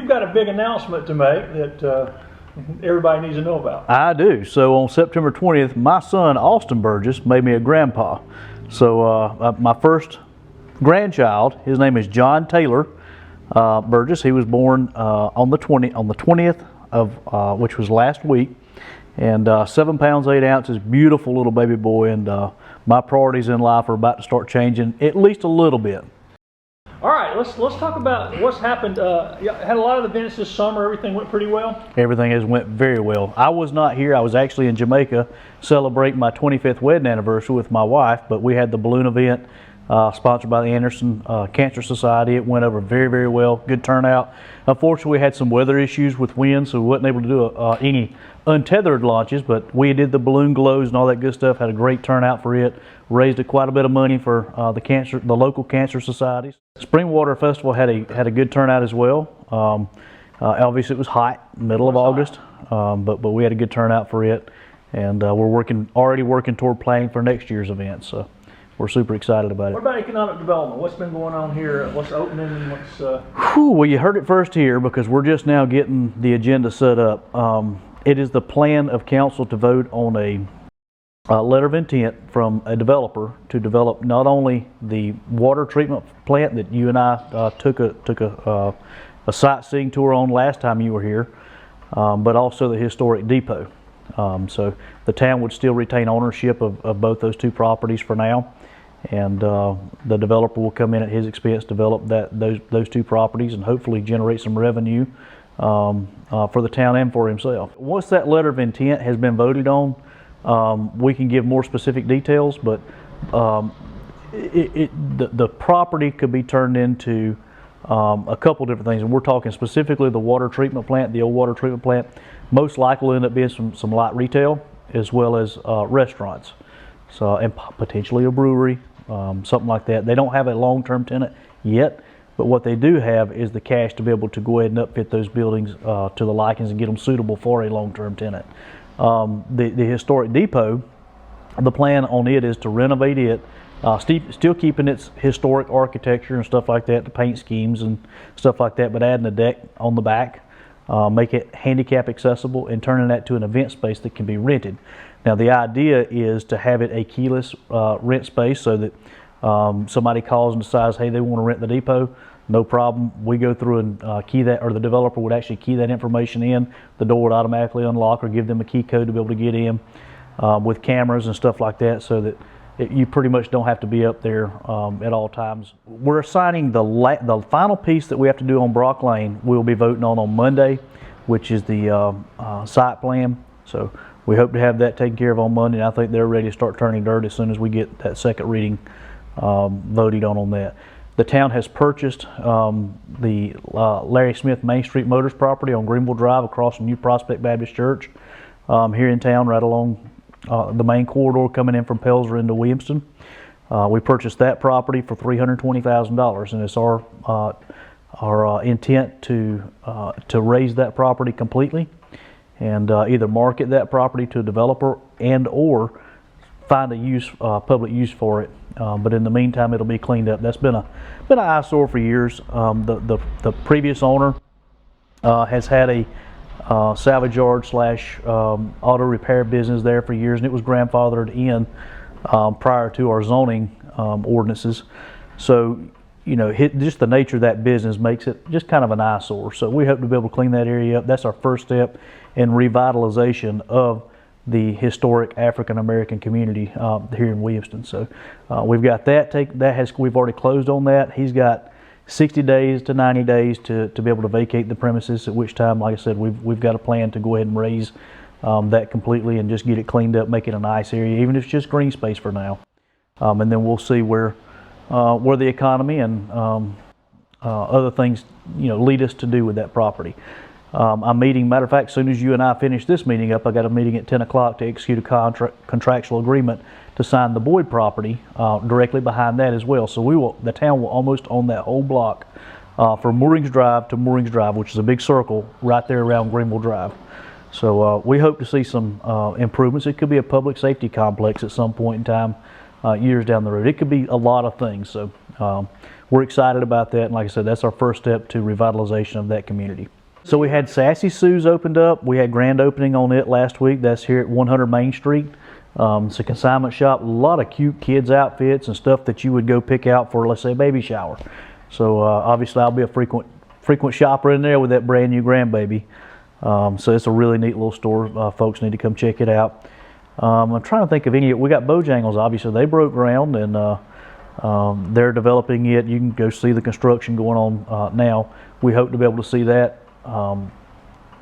you've got a big announcement to make that everybody needs to know about. I do. So on September 20th, my son, Austin Burgess, made me a grandpa. So my first grandchild, his name is John Taylor Burgess. He was born on the 20th of which was last week, and 7 pounds 8 ounces, beautiful little baby boy. And my priorities in life are about to start changing at least a little bit. All right, let's talk about what's happened. You had a lot of events this summer. Everything went pretty well? Everything has went very well. I was not here. I was actually in Jamaica celebrating my 25th wedding anniversary with my wife, but we had the balloon event sponsored by the Anderson Cancer Society. It went over very, very well. Good turnout. Unfortunately, we had some weather issues with wind, so we wasn't able to do any untethered launches, but we did the balloon glows and all that good stuff. Had a great turnout for it. Raised quite a bit of money for the local cancer societies. Spring Water Festival had a good turnout as well. Obviously, it was hot, middle of August, but we had a good turnout for it, and we're already working toward planning for next year's event. So we're super excited about it. What about economic development? What's been going on here? What's opening and what's? Well, you heard it first here because we're just now getting the agenda set up. It is the plan of council to vote on a letter of intent from a developer to develop not only the water treatment plant that you and I took a sightseeing tour on last time you were here, but also the historic depot. So the town would still retain ownership of both those two properties for now, and the developer will come in at his expense, develop those two properties, and hopefully generate some revenue for the town and for himself. Once that letter of intent has been voted on, we can give more specific details, but the property could be turned into a couple different things, and we're talking specifically the water treatment plant, the old water treatment plant. Most likely will end up being some light retail as well as restaurants, so and potentially a brewery, something like that. They don't have a long-term tenant yet, but what they do have is the cash to be able to go ahead and upfit those buildings to the likings and get them suitable for a long-term tenant. The historic depot, the plan on it is to renovate it, still keeping its historic architecture and stuff like that, the paint schemes and stuff like that, but adding a deck on the back, make it handicap accessible, and turning that to an event space that can be rented. Now the idea is to have it a keyless rent space, so that somebody calls and decides, hey, they want to rent the depot, no problem. We go through and key that, or the developer would actually key that information in. The door would automatically unlock, or give them a key code to be able to get in with cameras and stuff like that, so that you pretty much don't have to be up there at all times. We're assigning the final piece that we have to do on Brock Lane. We'll be voting on Monday, which is the site plan. So we hope to have that taken care of on Monday, and I think they're ready to start turning dirt as soon as we get that second reading voted on that. The town has purchased the Larry Smith Main Street Motors property on Greenville Drive across from New Prospect Baptist Church here in town, right along the main corridor coming in from Pelzer into Williamston. We purchased that property for $320,000, and it's our intent to raise that property completely and either market that property to a developer and or find a public use for it. But in the meantime, it'll be cleaned up. That's been an eyesore for years. The previous owner has had a salvage yard / auto repair business there for years, and it was grandfathered in prior to our zoning ordinances. So, you know, just the nature of that business makes it just kind of an eyesore. So we hope to be able to clean that area up. That's our first step in revitalization of the historic African American community here in Williamston. So we've got that. We've already closed on that. He's got 60 days to 90 days to be able to vacate the premises, at which time, like I said, we've got a plan to go ahead and raise that completely and just get it cleaned up, make it a nice area, even if it's just green space for now. And then we'll see where the economy and other things, you know, lead us to do with that property. I'm meeting, matter of fact, as soon as you and I finish this meeting up, I got a meeting at 10 o'clock to execute a contractual agreement to sign the Boyd property directly behind that as well. So the town will almost own that whole block from Moorings Drive to Moorings Drive, which is a big circle right there around Greenville Drive. So we hope to see some improvements. It could be a public safety complex at some point in time, years down the road. It could be a lot of things. So we're excited about that. And like I said, that's our first step to revitalization of that community. So we had Sassy Sue's opened up. We had grand opening on it last week. That's here at 100 Main Street. It's a consignment shop. A lot of cute kids outfits and stuff that you would go pick out for, let's say, a baby shower. So obviously I'll be a frequent shopper in there with that brand new grandbaby. So it's a really neat little store. Folks need to come check it out. I'm trying to think of any. We got Bojangles, obviously. They broke ground and they're developing it. You can go see the construction going on now. We hope to be able to see that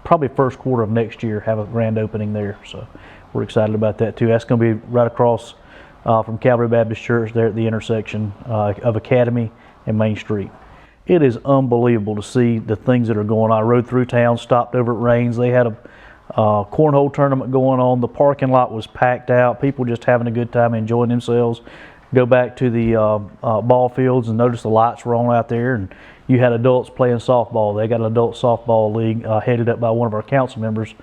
probably first quarter of next year, have a grand opening there. So we're excited about that too. That's going to be right across from Calvary Baptist Church there at the intersection of Academy and Main Street. It is unbelievable to see the things that are going on. I rode through town, stopped over at Rains. They had a cornhole tournament going on. The parking lot was packed out. People just having a good time, enjoying themselves. Go back to the ball fields and notice the lights were on out there, and you had adults playing softball. They got an adult softball league headed up by one of our council members,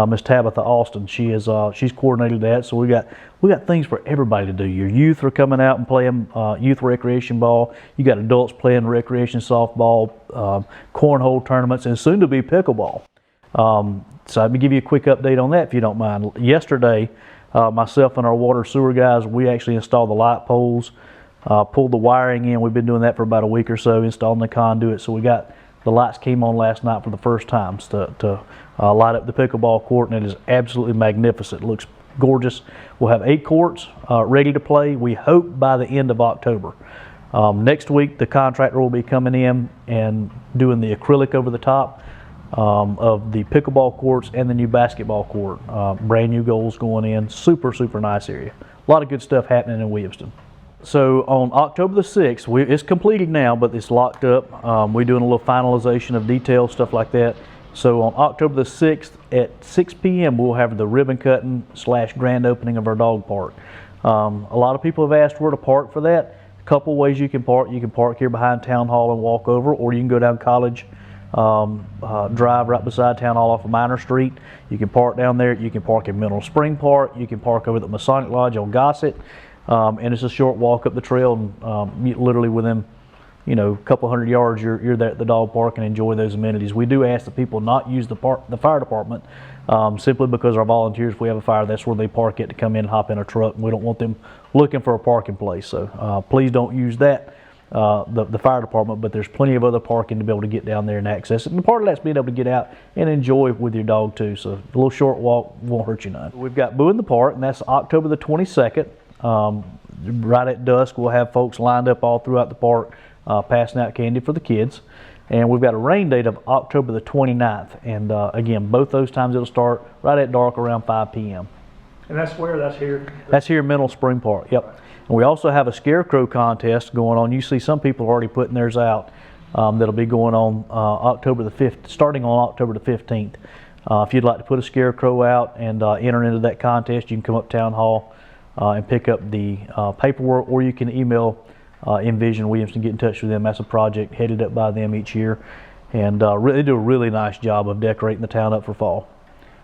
Miss Tabitha Austin. She's coordinated that. So we got things for everybody to do. Your youth are coming out and playing youth recreation ball. You got adults playing recreation softball, cornhole tournaments, and soon to be pickleball. So let me give you a quick update on that if you don't mind. Yesterday, myself and our water sewer guys, we actually installed the light poles, pulled the wiring in. We've been doing that for about a week or so, installing the conduit. So the lights came on last night for the first time to light up the pickleball court, and it is absolutely magnificent. It looks gorgeous. We'll have 8 courts ready to play, we hope by the end of October. Next week, the contractor will be coming in and doing the acrylic over the top of the pickleball courts and the new basketball court. Brand new goals going in. Super nice area. A lot of good stuff happening in Williamston. So on October the 6th, it's completed now, but it's locked up. We're doing a little finalization of details, stuff like that. So on October the 6th at 6 p.m. we'll have the ribbon cutting / grand opening of our dog park. A lot of people have asked where to park for that. A couple ways you can park. You can park here behind Town Hall and walk over, or you can go down College Drive right beside Town Hall off of Minor Street. You can park down there. You can park in Mineral Spring Park. You can park over at the Masonic Lodge on Gossett. And it's a short walk up the trail, and literally within a couple hundred yards you're there at the dog park and enjoy those amenities. We do ask the people not use the fire department simply because our volunteers, if we have a fire, that's where they park it to come in and hop in a truck, and we don't want them looking for a parking place. So please don't use that, the fire department, but there's plenty of other parking to be able to get down there and access it. And part of that's being able to get out and enjoy with your dog too. So a little short walk won't hurt you none. We've got Boo in the Park, and that's October the 22nd. Right at dusk, we'll have folks lined up all throughout the park passing out candy for the kids. And we've got a rain date of October the 29th. And again, both those times it'll start right at dark around 5 p.m. And that's where? That's here? That's here in Mineral Spring Park, yep. And we also have a Scarecrow Contest going on. You see some people are already putting theirs out. That'll be going on October the 5th, starting on October the 15th. If you'd like to put a Scarecrow out and enter into that contest, you can come up Town Hall and pick up the paperwork, or you can email Envision Williamston, get in touch with them. That's a project headed up by them each year, and they do a really nice job of decorating the town up for fall.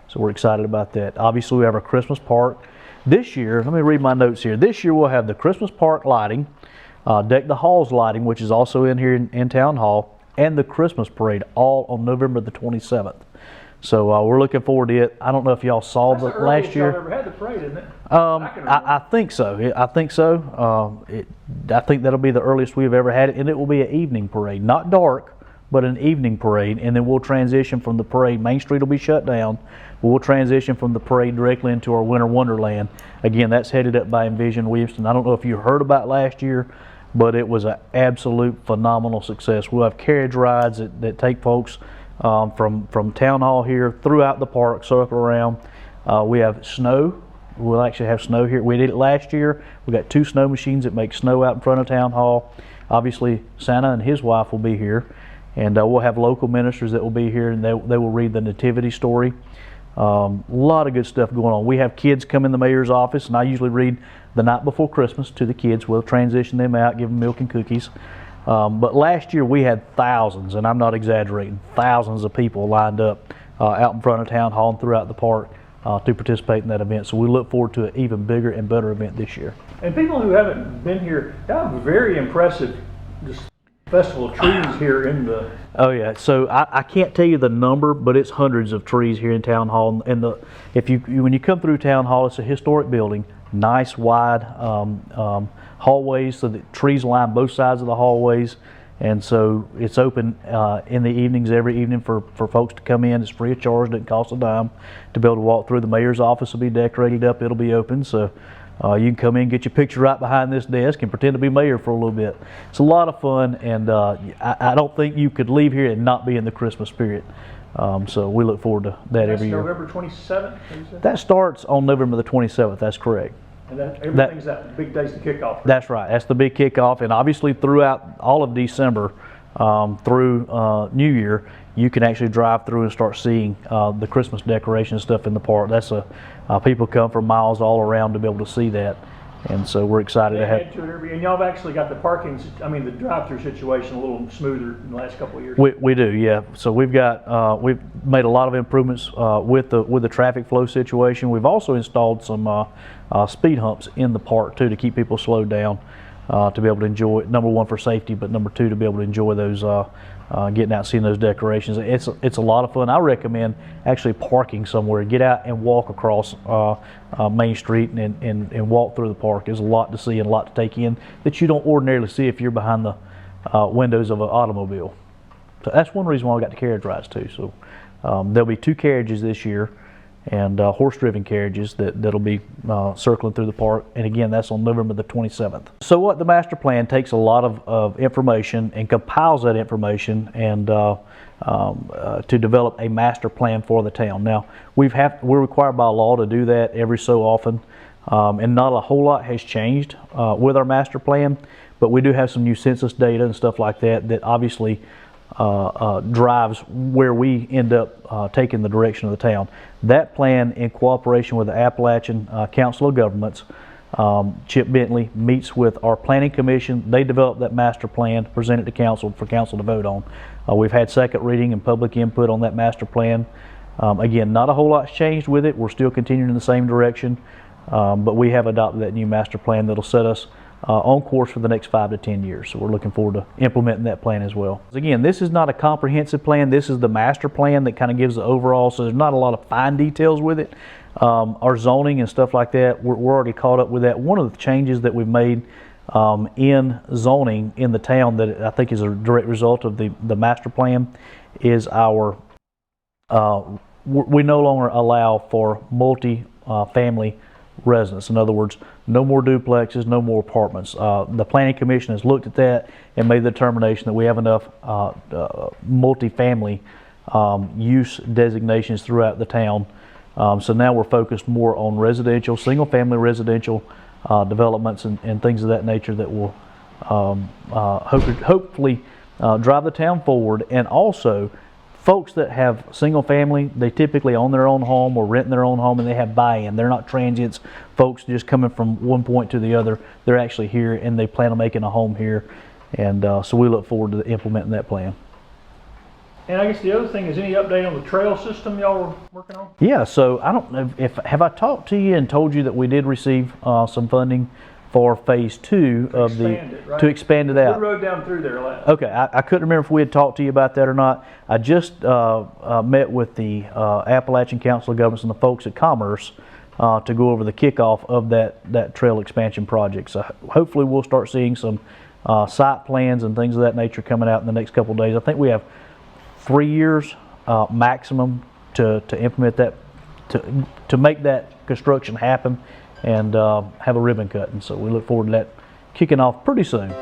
So we're excited about that. Obviously, we have our Christmas park. This year, let me read my notes here. This year we'll have the Christmas park lighting, Deck the Halls lighting, which is also in here in Town Hall, and the Christmas parade, all on November the 27th. So we're looking forward to it. I don't know if y'all saw the last year. Y'all ever had the parade, isn't it? I think so. I think so. I think that'll be the earliest we've ever had it, and it will be an evening parade, not dark, but an evening parade. And then we'll transition from the parade. Main Street will be shut down. We'll transition from the parade directly into our Winter Wonderland. Again, that's headed up by Envision Williamston. I don't know if you heard about last year, but it was an absolute phenomenal success. We'll have carriage rides that take folks from Town Hall here throughout the park, circle around. We have snow. We'll actually have snow here. We did it last year. We got 2 snow machines that make snow out in front of Town Hall. Obviously, Santa and his wife will be here, and we'll have local ministers that will be here, and they will read the nativity story. A lot of good stuff going on. We have kids come in the mayor's office, and I usually read the night before Christmas to the kids. We'll transition them out, give them milk and cookies. But last year we had thousands, and I'm not exaggerating, thousands of people lined up out in front of Town Hall and throughout the park to participate in that event. So we look forward to an even bigger and better event this year. And people who haven't been here, that was very impressive. Just Festival of trees here in the. Oh yeah, so I can't tell you the number, but it's hundreds of trees here in Town Hall. And when you come through Town Hall, it's a historic building, nice wide hallways, so that trees line both sides of the hallways, and so it's open in the evenings every evening for folks to come in. It's free of charge, doesn't cost a dime to be able to walk through. The mayor's office will be decorated up, it'll be open, so you can come in, get your picture right behind this desk, and pretend to be mayor for a little bit. It's a lot of fun, and I don't think you could leave here and not be in the Christmas spirit. So we look forward to that every year. November 27th? That starts on November the 27th, that's correct. And then everything's that big day's the kickoff. Right? That's right, that's the big kickoff, and obviously throughout all of December through New Year, you can actually drive through and start seeing the Christmas decoration stuff in the park. That's people come from miles all around to be able to see that, and so we're excited to have. And y'all have actually got the parking, the drive-through situation a little smoother in the last couple of years. We do, yeah. So we've made a lot of improvements with the traffic flow situation. We've also installed some speed humps in the park too to keep people slowed down to be able to enjoy. Number one, for safety, but number two, to be able to enjoy those. Getting out, seeing those decorations. It's a lot of fun. I recommend actually parking somewhere. Get out and walk across Main Street and walk through the park. There's a lot to see and a lot to take in that you don't ordinarily see if you're behind the windows of an automobile. So that's one reason why we got the carriage rides too. So there'll be 2 carriages this year, and horse-driven carriages that'll be circling through the park. And again, that's on November the 27th. So what the master plan takes a lot of information and compiles that information and to develop a master plan for the town. Now, we're required by law to do that every so often, and not a whole lot has changed with our master plan, but we do have some new census data and stuff like that obviously drives where we end up taking the direction of the town. That plan, in cooperation with the Appalachian Council of Governments, Chip Bentley meets with our planning commission. They develop that master plan, present it to council for council to vote on. We've had second reading and public input on that master plan. Again, not a whole lot's changed with it. We're still continuing in the same direction, but we have adopted that new master plan that'll set us on course for the next 5 to 10 years. So we're looking forward to implementing that plan as well. Again, this is not a comprehensive plan. This is the master plan that kind of gives the overall, so there's not a lot of fine details with it. Our zoning and stuff like that, we're already caught up with that. One of the changes that we've made in zoning in the town that I think is a direct result of the master plan is our, we no longer allow for multi-family residents. In other words, no more duplexes, no more apartments. The Planning Commission has looked at that and made the determination that we have enough multifamily use designations throughout the town. So now we're focused more on residential, single-family residential developments and things of that nature that will hopefully drive the town forward. And also, folks that have single family, they typically own their own home or rent their own home, and they have buy-in. They're not transients, folks just coming from one point to the other. They're actually here and they plan on making a home here. And so we look forward to implementing that plan. And I guess the other thing is, any update on the trail system y'all were working on? Yeah, so I don't know have I talked to you and told you that we did receive some funding for phase 2 of to expand it out. We rode down through there last. Okay, I couldn't remember if we had talked to you about that or not. I just met with the Appalachian Council of Governments and the folks at Commerce to go over the kickoff of that trail expansion project. So hopefully we'll start seeing some site plans and things of that nature coming out in the next couple of days. I think we have 3 years maximum to implement that, to make that construction happen and have a ribbon cut. And so we look forward to that kicking off pretty soon.